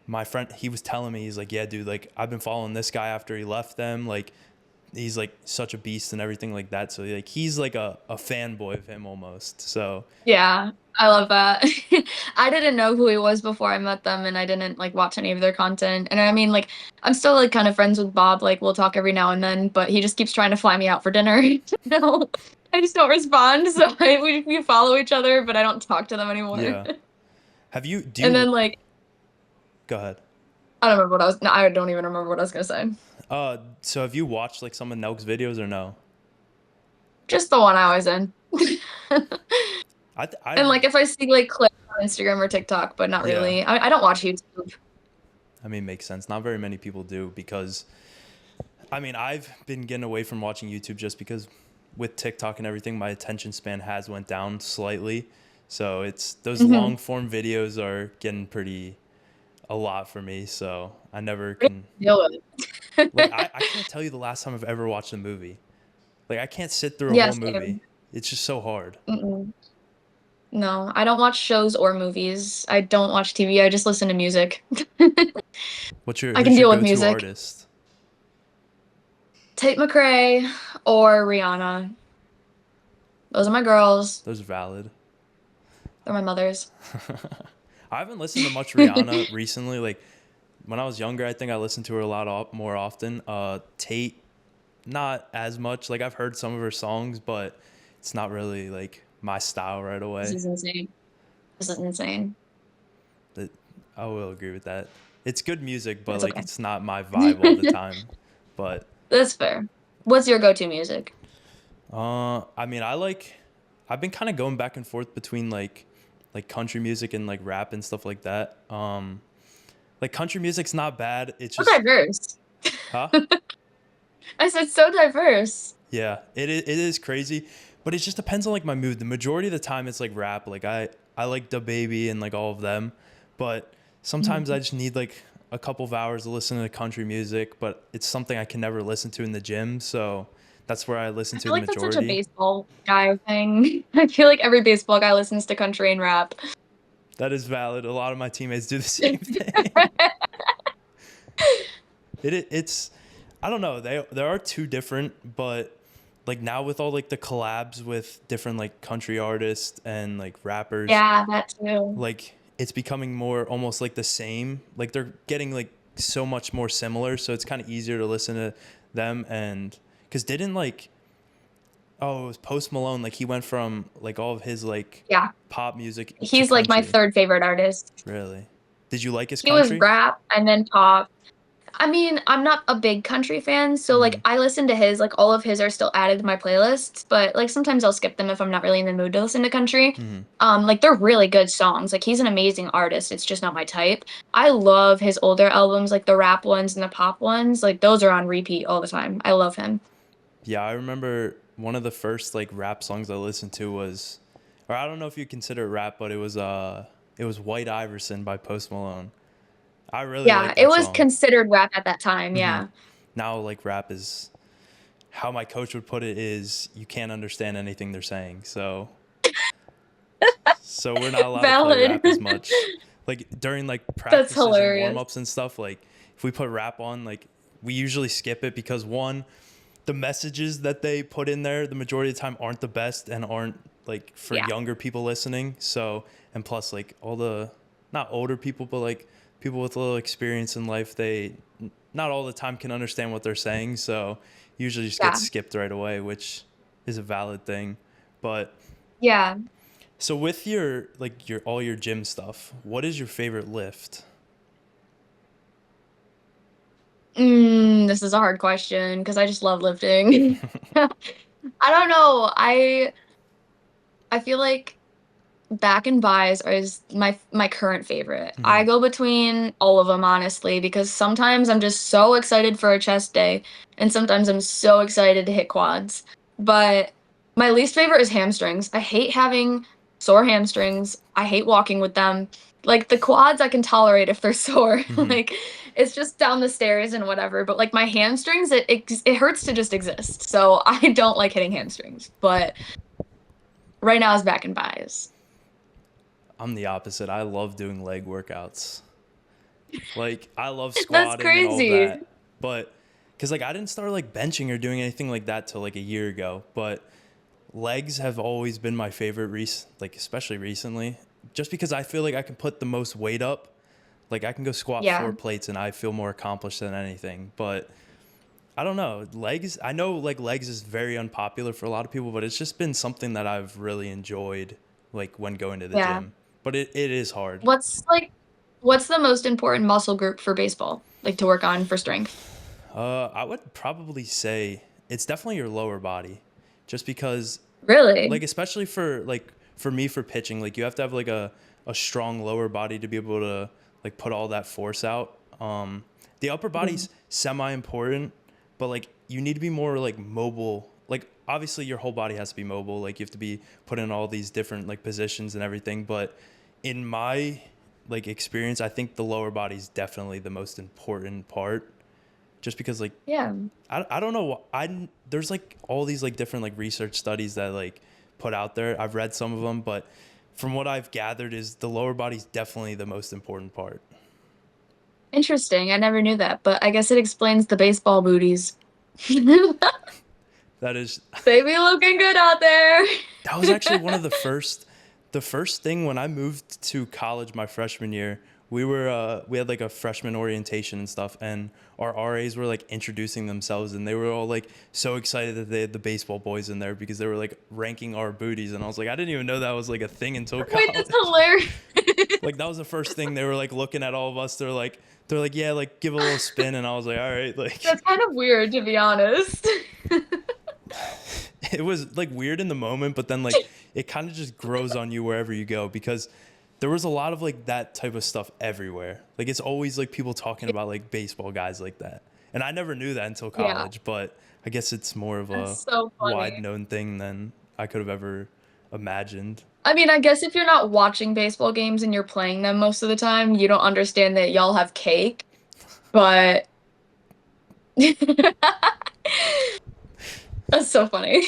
my friend, he was telling me, he's like, yeah, dude, like I've been following this guy after he left them. Like he's like such a beast and everything like that. So like he's like a fanboy of him almost. So Yeah, I love that. I didn't know who he was before I met them, and I didn't like watch any of their content. And I mean, like, I'm still like kind of friends with Bob. Like, we'll talk every now and then, but he just keeps trying to fly me out for dinner. No, I just don't respond. So we follow each other, but I don't talk to them anymore. yeah, have you do And you then like go ahead? I don't remember what I was. No, I don't even remember what I was gonna say. So have you watched like some of Nelk's videos or no? Just the one I was in. I And like if I see like clips on Instagram or TikTok, but not yeah. really. I don't watch YouTube. I mean, makes sense. Not very many people do because I mean, I've been getting away from watching YouTube just because with TikTok and everything, my attention span has went down slightly. So it's those Hmm. long form videos are getting pretty a lot for me. So I never can Deal with like it. I can't tell you the last time I've ever watched a movie. Like I can't sit through a Yeah, whole movie. same. It's just so hard. Mm-mm. No, I don't watch shows or movies. I don't watch TV. I just listen to music. What's your I can who's your deal with go-to music. artist? Tate McRae or Rihanna. Those are my girls. Those are valid. They're my mothers. I haven't listened to much Rihanna recently. Like when I was younger, I think I listened to her a lot more often. Tate, not as much. Like I've heard some of her songs, but it's not really like my style right This away. is insane. This is insane. That I will agree with that. It's good music, but It's like okay. it's not my vibe all the time. But That's fair. What's your go-to music? I mean, I've been kind of going back and forth between like country music and like rap and stuff like that. Like country music's not bad. It's So just, diverse. huh? I said so diverse. Yeah, it is crazy, but it just depends on like my mood. The majority of the time it's like rap. Like I like the baby and like all of them, but sometimes I Mhm. just need like a couple of hours to listen to country music, but it's something I can never listen to in the gym, so that's where I listen I to feel the like that's such a majority. baseball guy thing. I feel like every baseball guy listens to country and rap. That is valid. A lot of my teammates do the same thing. It's I don't know. There are two different, but like now with all like the collabs with different like country artists and like rappers, Yeah, that too. like it's becoming more almost like the same. Like they're getting like so much more similar, so it's kind of easier to listen to them. And because didn't like oh, it was Post Malone, like he went from like all of his like Yeah. pop music to He's like my country. third favorite artist. Really? Did you like his He was country? rap and then pop. I mean, I'm not a big country fan, so Hmm. like I listen to his, like all of his are still added to my playlists, but like sometimes I'll skip them if I'm not really in the mood to listen to country. Hmm. Like they're really good songs. Like he's an amazing artist. It's just not my type. I love his older albums, like the rap ones and the pop ones. Like those are on repeat all the time. I love him. Yeah, I remember one of the first like rap songs I listened to was, or I don't know if you consider it rap, but it was White Iverson by Post Malone. I really Yeah, like it that was song. considered rap at that time. Hmm. Yeah. Now like rap is, how my coach would put it is, you can't understand anything they're saying. So we're not allowed to play Valid. rap as much. Like during like That's practices and warm hilarious. ups and stuff, like if we put rap on, like we usually skip it because one, the messages that they put in there the majority of the time aren't the best and aren't like for Yeah. younger people listening. So, and plus like all the, not older people, but like people with a little experience in life, they not all the time can understand what they're saying. So usually just gets Yeah. skipped right away, which is a valid thing. But Yeah. so with your like your all your gym stuff, what is your favorite lift? This is a hard question because I just love lifting. I don't know. I feel like back and buys is my current favorite. I Hmm. go between all of them honestly because sometimes I'm just so excited for a chest day and sometimes I'm so excited to hit quads. But my least favorite is hamstrings. I hate having sore hamstrings. I hate walking with them. Like the quads I can tolerate if they're sore. Hmm. Like it's just down the stairs and whatever, but like my hamstrings it hurts to just exist. So I don't like hitting hamstrings. But right now is back and buys. I'm the opposite. I love doing leg workouts. Like I love That's squatting and all crazy. that, but because like I didn't start like benching or doing anything like that till like a year ago. But legs have always been my favorite, like especially recently, just because I feel like I can put the most weight up. Like I can go squat Yeah. 4 plates and I feel more accomplished than anything. But I don't know, legs. I know like legs is very unpopular for a lot of people, but it's just been something that I've really enjoyed, like when going to the Yeah. gym. But it is hard. What's the most important muscle group for baseball? Like to work on for strength? I would probably say it's definitely your lower body, just because, Really? like, especially for like for me for pitching, like you have to have like a strong lower body to be able to like put all that force out. The upper Mhm. body's semi important, but like you need to be more like mobile. Like obviously your whole body has to be mobile. Like you have to be put in all these different like positions and everything. But in my like experience, I think the lower body's definitely the most important part just because like Yeah. I don't know there's like all these like different like research studies that like put out there. I've read some of them, but from what I've gathered is the lower body's definitely the most important part. Interesting. I never knew that, but I guess it explains the baseball booties. That is They be looking good out there. that was actually one of the first thing when I moved to college my freshman year. We had like a freshman orientation and stuff, and our RAs were like introducing themselves, and they were all like so excited that they had the baseball boys in there because they were like ranking our booties, and I was like, I didn't even know that was like a thing until Wait, that's college. hilarious. Like that was the first thing they were like looking at all of us. They're like yeah, like give a little spin, and I was like all right, like That's kind of weird to be honest. it was like weird in the moment, but then like it kind of just grows on you wherever you go because there was a lot of like that type of stuff everywhere. Like it's always like people talking about like baseball guys like that. And I never knew that until Yeah, college, but I guess it's more of that's a so wide funny. known thing than I could have ever imagined. I mean, I guess if you're not watching baseball games and you're playing them most of the time, you don't understand that y'all have cake, but that's so funny.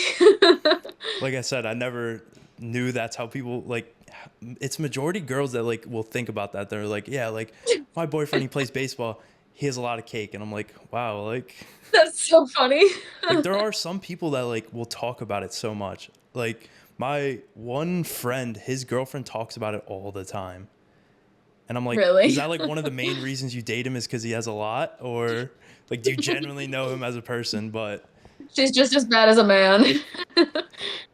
Like I said, I never knew that's how people like it's majority girls that like will think about that. They're like, yeah, like my boyfriend he plays baseball, he has a lot of cake and I'm like, wow, That's so funny. like there are some people that like will talk about it so much. Like my one friend, his girlfriend talks about it all the time. And I'm like, is Really? that like one of the main reasons you date him is because he has a lot? Or like do you genuinely know him as a person? But She's just as bad as a man.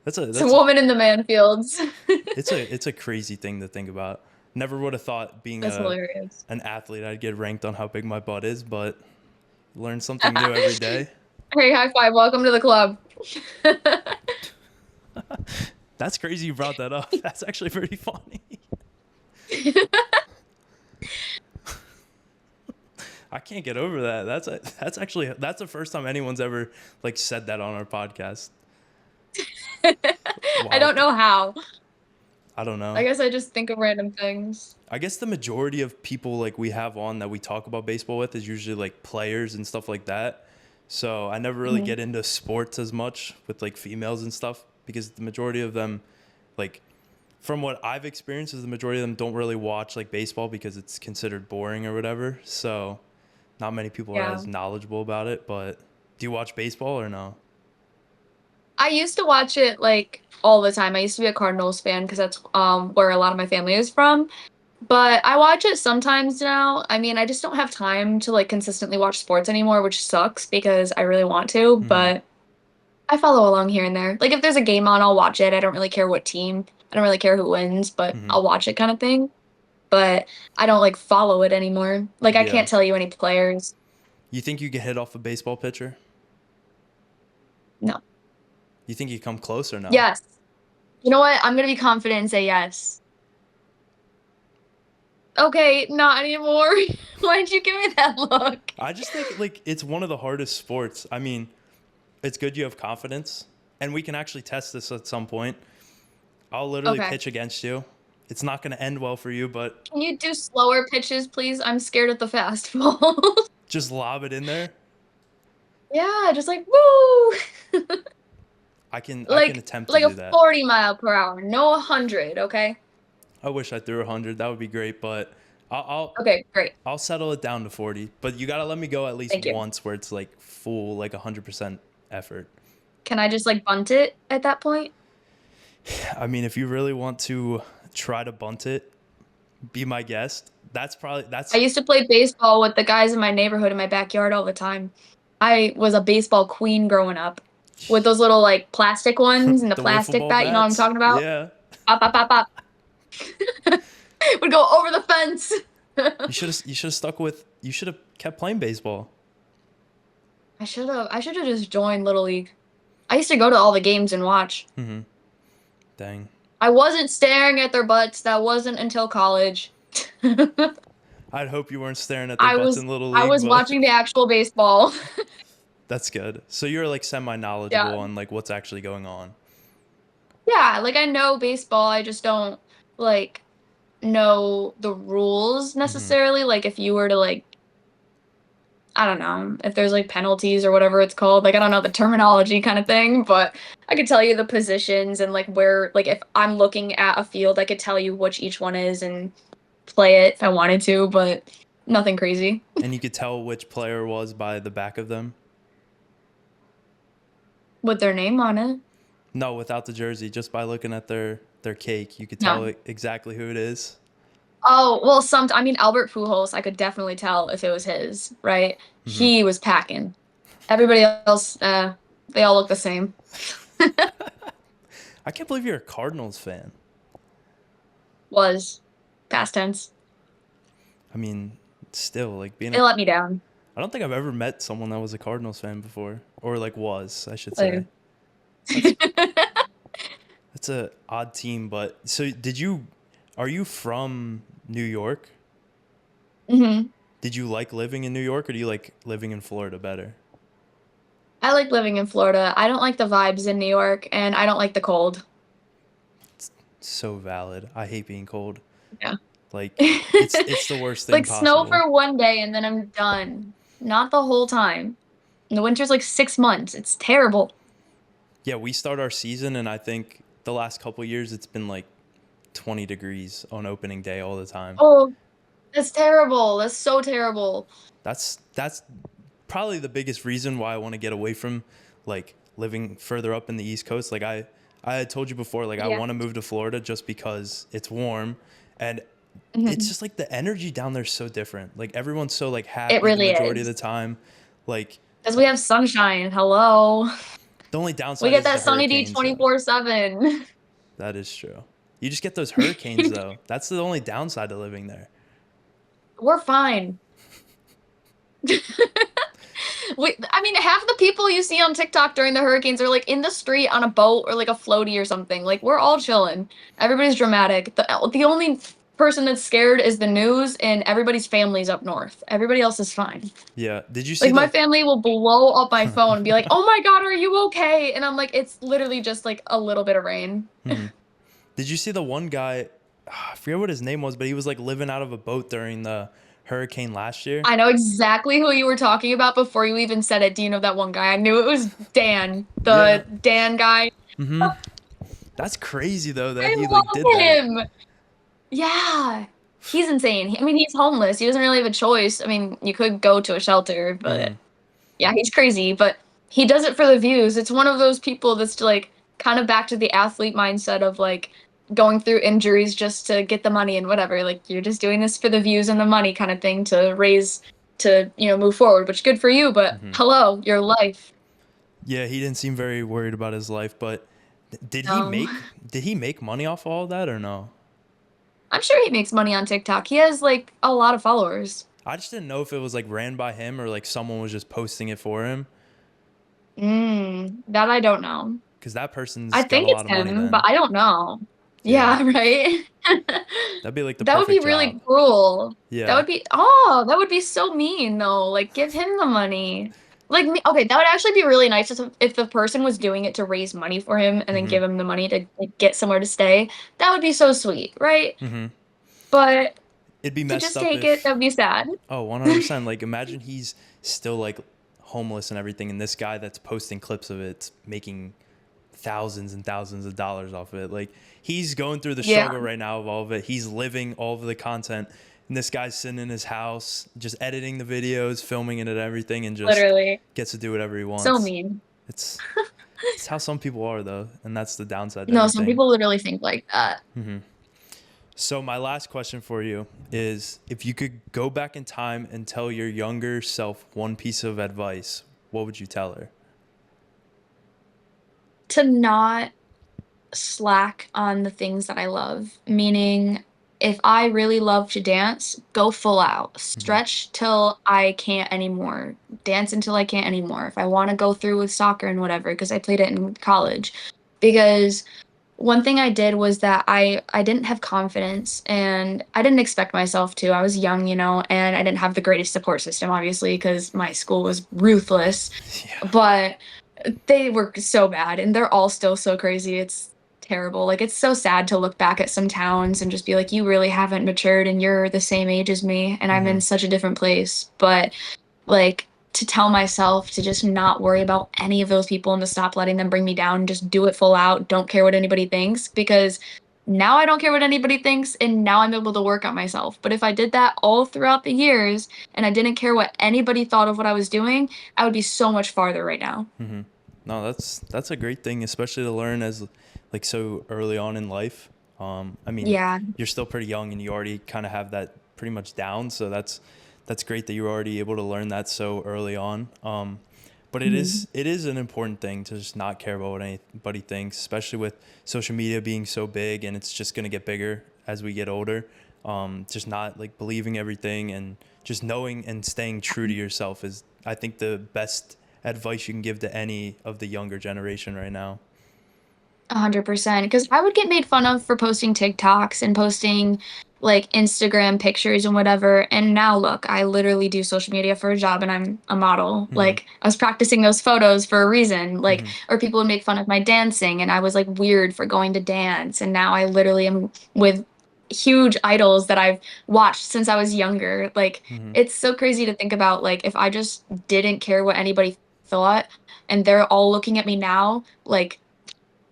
It's a that's a woman in the man fields. it's a crazy thing to think about. Never would have thought being That's a hilarious. an athlete I'd get ranked on how big my butt is, but Learn something new every day. Hey, high five. Welcome to the club. That's crazy you brought that up. That's actually pretty funny. I can't get over that. That's actually that's the first time anyone's ever like said that on our podcast. I Wow. don't know how. I don't I know. guess I just think of random things. I guess the majority of people like we have on that we talk about baseball with is usually like players and stuff like that. So I never really Mhm. get into sports as much with like females and stuff because the majority of them, like from what I've experienced, is the majority of them don't really watch like baseball because it's considered boring or whatever. So not many people are Yeah. as knowledgeable about it. But do you watch baseball or no? I used to watch it like all the time. I used to be a Cardinals fan because that's where a lot of my family is from. But I watch it sometimes now. I mean, I just don't have time to like consistently watch sports anymore, which sucks because I really want to, Mm-hmm. but I follow along here and there. Like if there's a game on, I'll watch it. I don't really care what team. I don't really care who wins, but Mm-hmm. I'll watch it kind of thing. But I don't like follow it anymore. Like I Yeah. can't tell you any players. You think you could hit off a baseball pitcher? No. You think you come close or no? Yes. You know what? I'm gonna be confident and say yes. Okay, not anymore. Why did you give me that look? I just think like it's one of the hardest sports. I mean, it's good you have confidence, and we can actually test this at some point. I'll literally Okay. pitch against you. It's not going to end well for you, but Can you do slower pitches, please? I'm scared of the fastball. just lob it in there. Yeah, just like woo. I can attempt to Like a do that. 40 mile per hour, no 100, okay? I wish I threw 100. That would be great, but I'll I'll, Okay, great. I'll settle it down to 40. But you got to let me go at least Thank you. once where it's like full like 100% effort. Can I just like bunt it at that point? I mean, if you really want to try to bunt it, be my guest. I That's used to play baseball with the guys in my neighborhood in my backyard all the time. I was a baseball queen growing up with those little like plastic ones and the the wiffle plastic ball bat, you know what I'm bats. talking about? Yeah. Pop, pop, pop, pop. Would go over the fence. You should have stuck with you should have kept playing baseball. I should have just joined Little League. I used to go to all the games and watch. Mm-hmm. Dang. I wasn't staring at their butts. That wasn't until college. I'd hope you weren't staring at their I butts was in Little I League, was but watching the actual baseball. that's good. So you're like semi Yeah. knowledgeable on like what's actually going on. Yeah, like I know baseball, I just don't like know the rules Mm-hmm. necessarily. Like if you were to like I don't know, if there's like penalties or whatever it's called. Like I don't know the terminology kind of thing, but I could tell you the positions and like where like if I'm looking at a field, I could tell you which each one is and play it if I wanted to, but nothing crazy. And you could tell which player was by the back of them. With their name on it. No, without the jersey, just by looking at their cake, you could tell No. exactly who it is. Oh, well, I mean, Albert Pujols, I could definitely tell if it was his, right? Mm-hmm. He was packing. Everybody else, they all look the same. I can't believe you're a Cardinals fan. Was past tense. I mean, still like being They a let me down. I don't think I've ever met someone that was a Cardinals fan before, or like was, I should Like, say. That's a odd team, but so are you from New York? hmm Did you like living in New York or do you like living in Florida better? I like living in Florida. I don't like the vibes in New York, and I don't like the cold. So valid. I hate being cold. Yeah. Like it's the worst thing Like snow possible. for one day, and then I'm done. Not the whole time. And the winter's like 6 months. It's terrible. Yeah, we start our season and I think the last couple years it's been like 20 degrees on opening day all the time. Oh, that's terrible. That's so terrible. That's probably the biggest reason why I want to get away from like living further up in the East Coast. Like I had told you before, like I Yeah. want to move to Florida just because it's warm and it's Mhm. just like the energy down there is so different. Like everyone's so like It happy the really majority of is. the time. Like Because we have sunshine. Hello. the only We downside get is the that sunny D hurricanes though. 24/7. That is true. You just get those hurricanes though. That's the only downside to living there. We're fine. I mean, half the people you see on TikTok during the hurricanes are like in the street on a boat or like a floaty or something. Like we're all chilling. Everybody's dramatic. The only person that's scared is the news, and everybody's family's up north. Everybody else is fine. Yeah. Did you see Like my the family will blow up my phone and be like, "Oh my God, are you okay?" And I'm like, "It's literally just like a little bit of rain." Did you see the one guy? I forget what his name was, but he was like living out of a boat during the hurricane last year. I know exactly who you were talking about before you even said it. Do you know that one guy? I knew it was Dan, Yeah. the Dan guy. That's crazy though that I he like did love that. him. Yeah. He's insane. I mean, he's homeless. He doesn't really have a choice. I mean, you could go to a shelter, but yeah, he's crazy, but he does it for the views. It's one of those people that's like kind of back to the athlete mindset of like going through injuries just to get the money and whatever. Like you're just doing this for the views and the money kind of thing to raise to, move forward, which good for you, but hello, your life. Yeah, he didn't seem very worried about his life, but did he No. make money off all that or no? I'm sure he makes money on TikTok. He has like a lot of followers. I just didn't know if it was like ran by him or like someone was just posting it for him That I don't know. because that I person's got a think it's lot of money him, but then. I don't know. Yeah, Yeah, right? that'd be like the That would be perfect job. really cruel. Yeah. That would be so mean though. Like, give him the money. Like, okay, that would actually be really nice if the person was doing it to raise money for him and then hmm give him the money to like, get somewhere to stay. That would be so sweet, right? But It'd be to messed just up take it, if, that would be sad. oh, 100%. Like, imagine he's still like homeless and everything, and this guy that's posting clips of it's making thousands and thousands of dollars off of it. Like, he's going through the Yeah, struggle right now of all of it. He's living all of the content, and this guy's sitting in his house, just editing the videos, filming it and everything, and just literally. gets to do whatever he So wants. mean. It's it's how some people are though, and that's the downside to No, some everything. people literally think like that. So my last question for you is if you could go back in time and tell your younger self one piece of advice, what would you tell her? To not slack on the things that I love. Meaning, if I really love to dance, go full out. hmm Stretch till I can't anymore. Dance until I can't anymore. If I want to go through with soccer and whatever, because I played it in college. Because one thing I did was that I didn't have confidence and I didn't expect myself to. I was young, and I didn't have the greatest support system, obviously, because my school was ruthless. Yeah. But they were so bad and they're all still so crazy. It's terrible. Like it's so sad to look back at some towns and just be like, you really haven't matured and you're the same age as me and I'm hmm in such a different place. But like to tell myself to just not worry about any of those people and to stop letting them bring me down, just do it full out. Don't care what anybody thinks because now I don't care what anybody thinks and now I'm able to work on myself. But if I did that all throughout the years and I didn't care what anybody thought of what I was doing, I would be so much farther right now. No, that's a great thing, especially to learn as like so early on in life. I mean, Yeah. you're still pretty young and you already kind of have that pretty much down, so that's great that you're already able to learn that so early on. But it Mhm. is an important thing to just not care about what anybody thinks, especially with social media being so big and it's just gonna get bigger as we get older. Just not like believing everything and just knowing and staying true to yourself is, I think, the best advice you can give to any of the younger generation right now. 100%. Because I would get made fun of for posting TikToks and posting like Instagram pictures and whatever. And now look, I literally do social media for a job and I'm a model. hmm Like I was practicing those photos for a reason. Like, hmm or people would make fun of my dancing and I was like weird for going to dance. And now I literally am with huge idols that I've watched since I was younger. Like hmm it's so crazy to think about like if I just didn't care what anybody thought and they're all looking at me now, like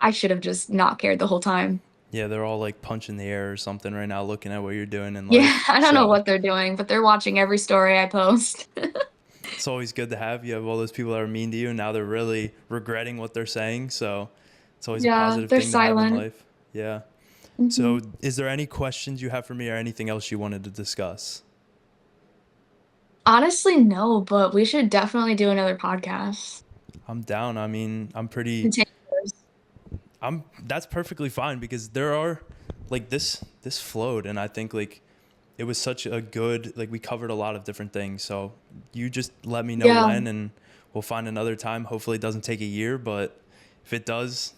I should have just not cared the whole time. Yeah, they're all like punching the air or something right now, looking at what you're doing in Yeah, life. I don't know So what they're doing, but they're watching every story I post. it's always good to have. You have all those people that are mean to you, and now they're really regretting what they're saying. So it's always a Yeah, positive they're thing to have in silent. life. Yeah. Mhm. So is there any questions you have for me or anything else you wanted to discuss? Honestly, no, but we should definitely do another podcast. I'm down. I mean, Continuous. that's perfectly fine because there are like this flowed and I think like it was such a good, like we covered a lot of different things. So you just let me know Yeah, when and we'll find another time. Hopefully it doesn't take a year, but if it does,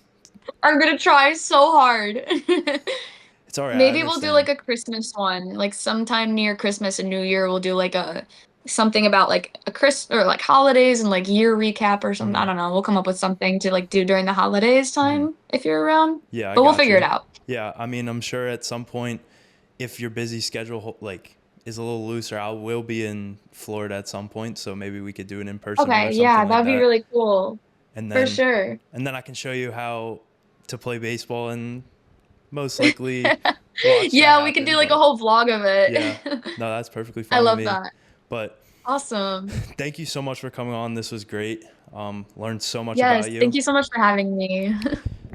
I'm gonna try so hard. it's all right. I Maybe we'll do understand. like a Christmas one. Like sometime near Christmas and New Year, we'll do like a something about like a Chris or like holidays and like year recap or something. I Hmm. don't know. We'll come up with something to like do during the holidays Hmm. time if you're around. Yeah, I But we'll got figure it you. out. Yeah, I mean, I'm sure at some point, if your busy schedule like is a little looser, I will be in Florida at some point, so maybe we could do an in person or Okay, something yeah, like that'd be that. really cool. And For then sure. I can show you how to play baseball and most likely watch that Yeah, we could happen. do like a But whole vlog of yeah, it. no, that's perfectly I fine with love me. that. But Awesome. thank you so much for coming on. This was great. Learned so much Yes, about you. thank you so much for having me.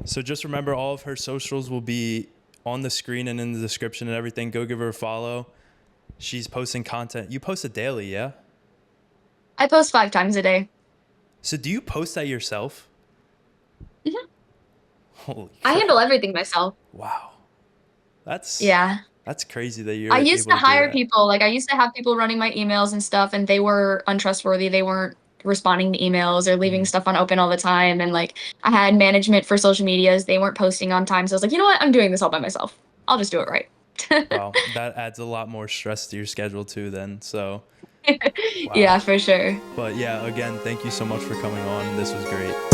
So just remember, all of her socials will be on the screen and in the description and everything. Go give her a follow. She's posting content. You post it daily, yeah? I post 5 times a day. So do you post that yourself? Mhm. Holy I handle crap. everything myself. Wow. That's Yeah. that's crazy that I you're used able to to do hire that. people. Like I used to have people running my emails and stuff, and they were untrustworthy. They weren't responding to emails or leaving Mhm. stuff unopened all the time. And like I had management for social medias. They weren't posting on time. So I was like, you know what? I'm doing this all by myself. I'll just do it right. Wow, that adds a lot more stress to your schedule too then. So, wow. Yeah, for sure. But yeah, again, thank you so much for coming on. This was great.